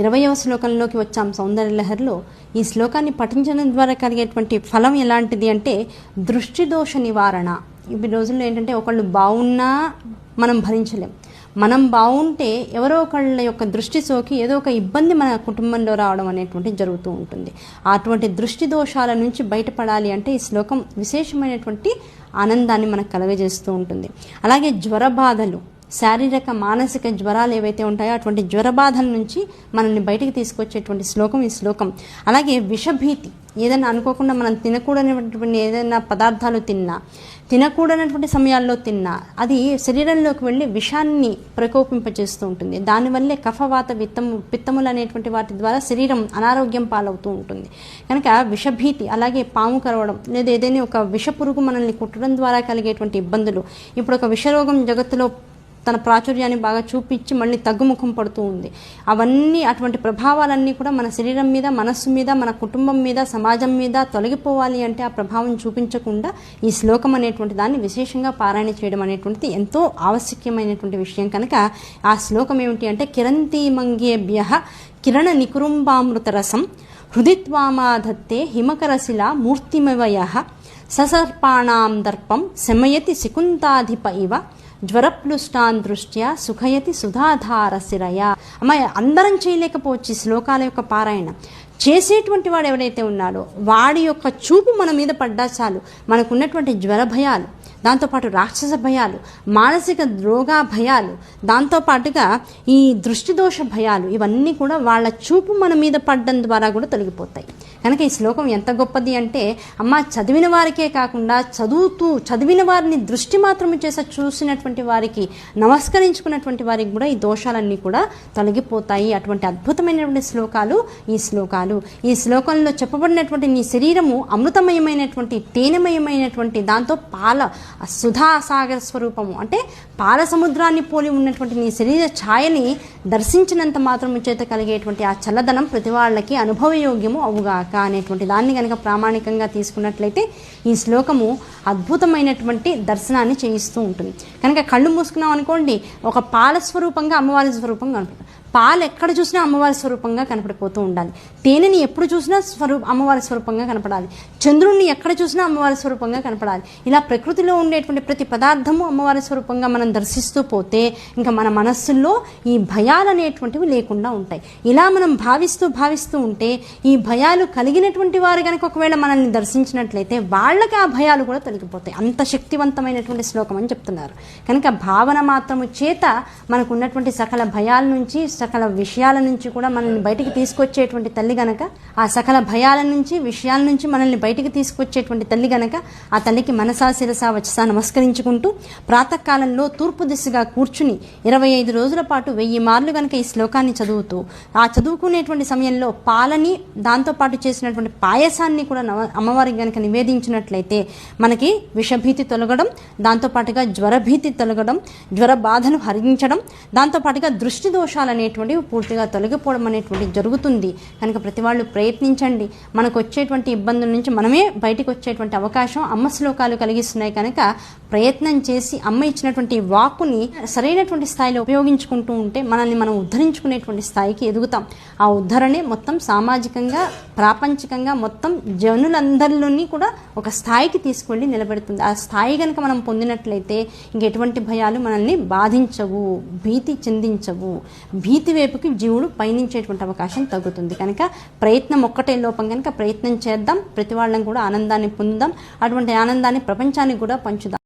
20వ శ్లోకంలోకి వచ్చాం సౌందర్యలహరిలో. ఈ శ్లోకాన్ని పఠించడం ద్వారా కలిగేటువంటి ఫలం ఎలాంటిది అంటే దృష్టి దోష నివారణ. ఈ రోజుల్లో ఏంటంటే ఒకళ్ళు బాగున్నా మనం భరించలేం, మనం బాగుంటే ఎవరో ఒకళ్ళ యొక్క దృష్టి సోకి ఏదో ఒక ఇబ్బంది మన కుటుంబంలో రావడం అనేటువంటి జరుగుతూ ఉంటుంది. అటువంటి దృష్టి దోషాల నుంచి బయటపడాలి అంటే ఈ శ్లోకం విశేషమైనటువంటి ఆనందాన్ని మనకు కలగజేస్తూ ఉంటుంది. అలాగే జ్వర బాధలు, శారీరక మానసిక జ్వరాలు ఏవైతే ఉంటాయో అటువంటి జ్వర బాధల నుంచి మనల్ని బయటికి తీసుకొచ్చేటువంటి శ్లోకం ఈ శ్లోకం. అలాగే విషభీతి, ఏదైనా అనుకోకుండా మనం తినకూడనటువంటి ఏదైనా పదార్థాలు తినకూడనటువంటి సమయాల్లో తిన్నా అది శరీరంలోకి వెళ్ళి విషాన్ని ప్రకోపింపచేస్తూ ఉంటుంది. దానివల్లే కఫవాత పిత్తములు అనేటువంటి వాటి ద్వారా శరీరం అనారోగ్యం పాలవుతూ ఉంటుంది. కనుక విషభీతి, అలాగే పాము కరవడం లేదా ఏదైనా ఒక విషపురుగు మనల్ని కుట్టడం ద్వారా కలిగేటువంటి ఇబ్బందులు, ఇప్పుడు ఒక విషరోగం జగత్తులో తన ప్రాచుర్యాన్ని బాగా చూపించి మళ్ళీ తగ్గుముఖం పడుతూ ఉంది. అవన్నీ అటువంటి ప్రభావాలన్నీ కూడా మన శరీరం మీద, మనస్సు మీద, మన కుటుంబం మీద, సమాజం మీద తొలగిపోవాలి అంటే ఆ ప్రభావం చూపించకుండా ఈ శ్లోకం అనేటువంటి దాన్ని విశేషంగా పారాయణ చేయడం అనేటువంటిది ఎంతో ఆవశ్యకమైనటువంటి విషయం. కనుక ఆ శ్లోకం ఏమిటి అంటే కిరంతి మంగేభ్యః కిరణ నికురుంబామృత రసం హృదిత్వామాధత్తే హిమకరశిల మూర్తిమవయః ససర్పాణాం దర్పం శమయతి శకుంతాధిప ఇవ జ్వరప్లుష్టాన్ దృష్ట్యా సుఖయతి సుధాధార శిరయ. అమ్మాయి అందరం చేయలేకపోవచ్చు ఈ శ్లోకాల యొక్క పారాయణ. చేసేటువంటి వాడు ఎవరైతే ఉన్నాడో వాడి యొక్క చూపు మన మీద పడ్డా చాలు మనకున్నటువంటి జ్వర భయాలు, దాంతోపాటు రాక్షస భయాలు, మానసిక రోగా భయాలు, దాంతోపాటుగా ఈ దృష్టి దోష భయాలు, ఇవన్నీ కూడా వాళ్ళ చూపు మన మీద పడ్డం ద్వారా కూడా తొలగిపోతాయి. కనుక ఈ శ్లోకం ఎంత గొప్పది అంటే అమ్మ చదివిన వారికే కాకుండా చదివిన వారిని దృష్టి మాత్రమే చేసి చూసినటువంటి వారికి, నమస్కరించుకున్నటువంటి వారికి కూడా ఈ దోషాలన్నీ కూడా తొలగిపోతాయి. అటువంటి అద్భుతమైనటువంటి శ్లోకాలు ఈ శ్లోకాలు. ఈ శ్లోకంలో చెప్పబడినటువంటి నీ శరీరము అమృతమయమైనటువంటి తేనెమయమైనటువంటి దాంతో సుధాసాగర స్వరూపము అంటే పాల సముద్రాన్ని పోలి ఉన్నటువంటి నీ శరీర ఛాయని దర్శించినంత మాత్రము చేత కలిగేటువంటి ఆ చల్లదనం ప్రతి వాళ్ళకి అనుభవయోగ్యము అవుగాక అనేటువంటి దాన్ని కనుక ప్రామాణికంగా తీసుకున్నట్లయితే ఈ శ్లోకము అద్భుతమైనటువంటి దర్శనాన్ని చేయిస్తూ ఉంటుంది. కనుక కళ్ళు మూసుకున్నాం అనుకోండి, ఒక పాల స్వరూపంగా అమ్మవారి స్వరూపంగా కనపడుతుంది. పాలు ఎక్కడ చూసినా అమ్మవారి స్వరూపంగా కనపడిపోతూ ఉండాలి. తేనెని ఎప్పుడు చూసినా అమ్మవారి స్వరూపంగా కనపడాలి. చంద్రుణ్ణి ఎక్కడ చూసినా అమ్మవారి స్వరూపంగా కనపడాలి. ఇలా ప్రకృతిలో ఉండేటువంటి ప్రతి పదార్థము అమ్మవారి స్వరూపంగా మనం దర్శిస్తూ పోతే ఇంకా మన మనస్సుల్లో ఈ భయాలు అనేటువంటివి లేకుండా ఉంటాయి. ఇలా మనం భావిస్తూ ఉంటే ఈ భయాలు కలిగినటువంటి వారు కనుక ఒకవేళ మనల్ని దర్శించినట్లయితే వాళ్ళకి ఆ భయాలు కూడా తొలగిపోతాయి. అంత శక్తివంతమైనటువంటి శ్లోకం అని చెప్తున్నారు. కనుక భావన మాత్రము చేత మనకు ఉన్నటువంటి సకల భయాల నుంచి, సకల విషయాల నుంచి కూడా మనల్ని బయటికి తీసుకొచ్చేటువంటి తల్లి గనక, ఆ సకల భయాల నుంచి, విషయాల నుంచి మనల్ని బయటికి తీసుకొచ్చేటువంటి తల్లి గనక ఆ తల్లికి మనసా శిరసా వచసా నమస్కరించుకుంటూ ప్రాతకాలంలో తూర్పు దిశగా కూర్చుని 25 రోజుల పాటు 1000 మార్లు గనక ఈ శ్లోకాన్ని చదువుతూ ఆ చదువుకునేటువంటి సమయంలో పాలని దాంతోపాటు చేసినటువంటి పాయసాన్ని కూడా అమ్మవారికి గనక నివేదించినట్లయితే మనకి విషభీతి తొలగడం, దాంతోపాటుగా జ్వరభీతి తొలగడం, జ్వర బాధను హరించడం, దాంతోపాటుగా దృష్టి దోషాలు అనేటువంటివి పూర్తిగా తొలగిపోవడం అనేటువంటిది జరుగుతుంది. కనుక ప్రతి వాళ్ళు ప్రయత్నించండి. మనకు వచ్చేటువంటి ఇబ్బందుల నుంచి మనమే బయటకు వచ్చేటువంటి అవకాశం అమ్మ శ్లోకాలు కలిగిస్తున్నాయి. కనుక ప్రయత్నం చేసి అమ్మ ఇచ్చినటువంటి వాక్కుని సరైనటువంటి స్థాయిలో ఉపయోగించుకుంటూ ఉంటే మనల్ని మనం ఉద్ధరించుకునేటువంటి స్థాయికి ఎదుగుతాం. ఆ ఉద్ధరణే మొత్తం సామాజికంగా, ప్రాపంచికంగా మొత్తం జనులందరిలోని కూడా ఒక స్థాయికి తీసుకువెళ్ళి నిలబెడుతుంది. ఆ స్థాయి కనుక మనం పొందినట్లయితే ఇంకెటువంటి భయాలు మనల్ని బాధించవు, భీతి చెందించవు. భీతి వైపుకి జీవుడు పయనించేటువంటి అవకాశం తగ్గుతుంది. కనుక ప్రయత్నం ఒక్కటే లోపం. కనుక ప్రయత్నం చేద్దాం, ప్రతి వాళ్ళని కూడా ఆనందాన్ని పొందుదాం, అటువంటి ఆనందాన్ని ప్రపంచానికి కూడా పంచుదాం.